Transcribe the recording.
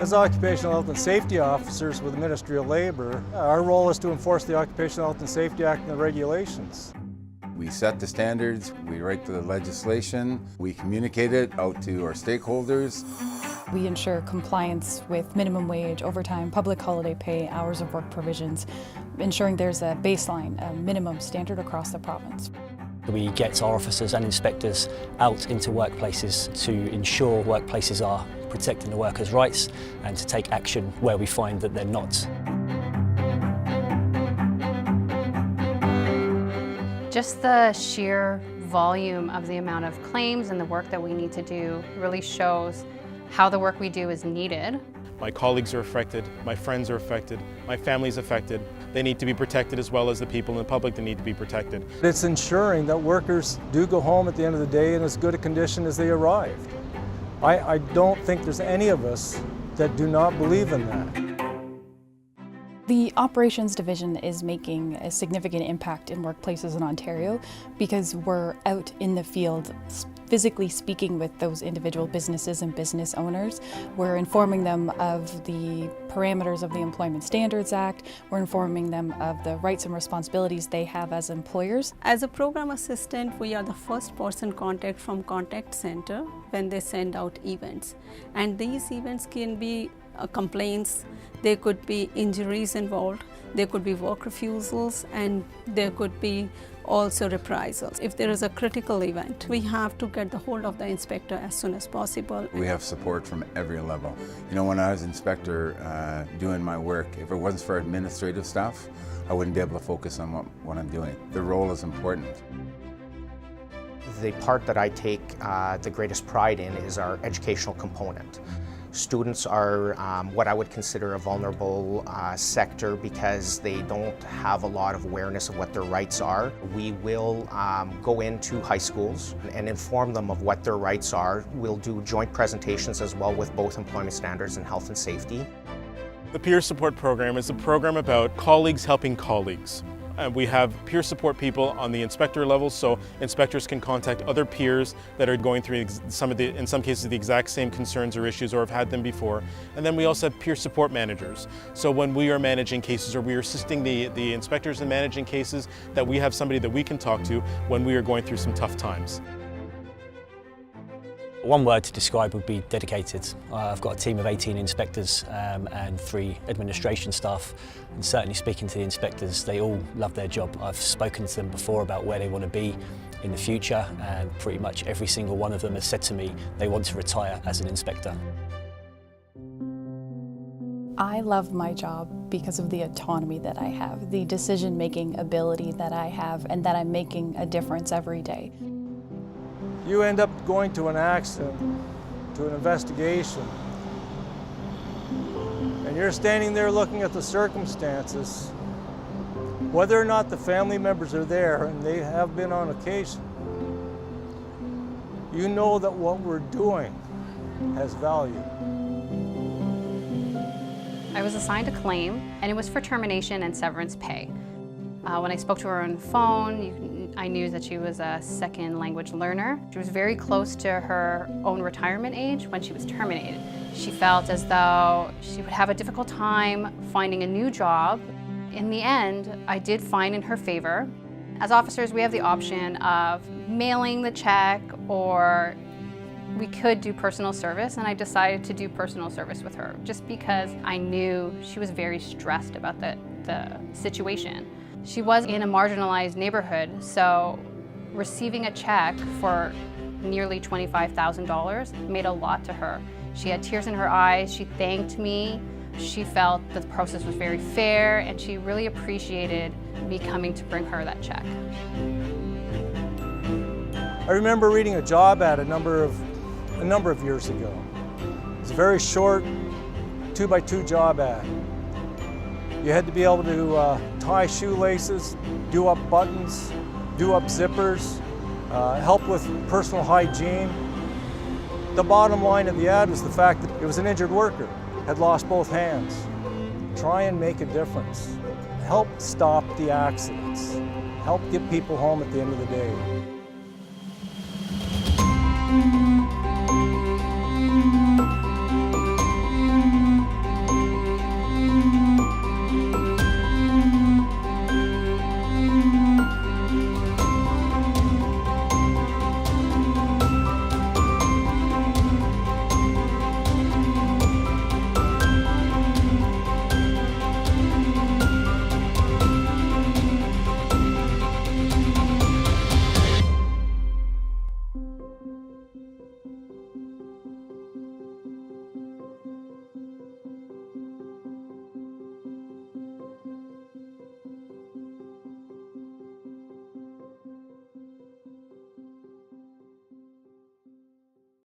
As occupational health and safety officers with the Ministry of Labour, our role is to enforce the Occupational Health and Safety Act and the regulations. We set the standards, we write the legislation, we communicate it out to our stakeholders. We ensure compliance with minimum wage, overtime, public holiday pay, hours of work provisions, ensuring there's a baseline, a minimum standard across the province. We get our officers and inspectors out into workplaces to ensure workplaces are protecting the workers' rights and to take action where we find that they're not. Just the sheer volume of the amount of claims and the work that we need to do really shows how the work we do is needed. My colleagues are affected, my friends are affected, my family's affected. They need to be protected as well as the people in the public that need to be protected. It's ensuring that workers do go home at the end of the day in as good a condition as they arrived. I don't think there's any of us that do not believe in that. The Operations Division is making a significant impact in workplaces in Ontario because we're out in the field physically speaking with those individual businesses and business owners. We're informing them of the parameters of the Employment Standards Act. We're informing them of the rights and responsibilities they have as employers. As a program assistant, we are the first person contact from contact center when they send out events. And these events can be complaints, there could be injuries involved, there could be work refusals, and there could be also reprisals. If there is a critical event, we have to get the hold of the inspector as soon as possible. We have support from every level. You know, when I was inspector doing my work, if it wasn't for administrative stuff, I wouldn't be able to focus on what I'm doing. The role is important. The part that I take the greatest pride in is our educational component. Students are what I would consider a vulnerable sector because they don't have a lot of awareness of what their rights are. We will go into high schools and inform them of what their rights are. We'll do joint presentations as well with both employment standards and health and safety. The Peer Support Program is a program about colleagues helping colleagues. We have peer support people on the inspector level, so inspectors can contact other peers that are going through in some cases, the exact same concerns or issues or have had them before. And then we also have peer support managers. So when we are managing cases or we are assisting the inspectors in managing cases, that we have somebody that we can talk to when we are going through some tough times. One word to describe would be dedicated. I've got a team of 18 inspectors and 3 administration staff, and certainly speaking to the inspectors, they all love their job. I've spoken to them before about where they want to be in the future, and pretty much every single one of them has said to me they want to retire as an inspector. I love my job because of the autonomy that I have, the decision-making ability that I have, and that I'm making a difference every day. You end up going to an accident, to an investigation, and you're standing there looking at the circumstances, whether or not the family members are there, and they have been on occasion. You know that what we're doing has value. I was assigned a claim, and it was for termination and severance pay. When I spoke to her on the phone, I knew that she was a second language learner. She was very close to her own retirement age when she was terminated. She felt as though she would have a difficult time finding a new job. In the end, I did find in her favor. As officers, we have the option of mailing the check, or we could do personal service, and I decided to do personal service with her just because I knew she was very stressed about the situation. She was in a marginalized neighborhood, so receiving a check for nearly $25,000 made a lot to her. She had tears in her eyes, she thanked me, she felt that the process was very fair, and she really appreciated me coming to bring her that check. I remember reading a job ad a number of years ago. It's a very short 2x2 job ad. You had to be able to tie shoelaces, do up buttons, do up zippers, help with personal hygiene. The bottom line of the ad was the fact that it was an injured worker, had lost both hands. Try and make a difference. Help stop the accidents. Help get people home at the end of the day.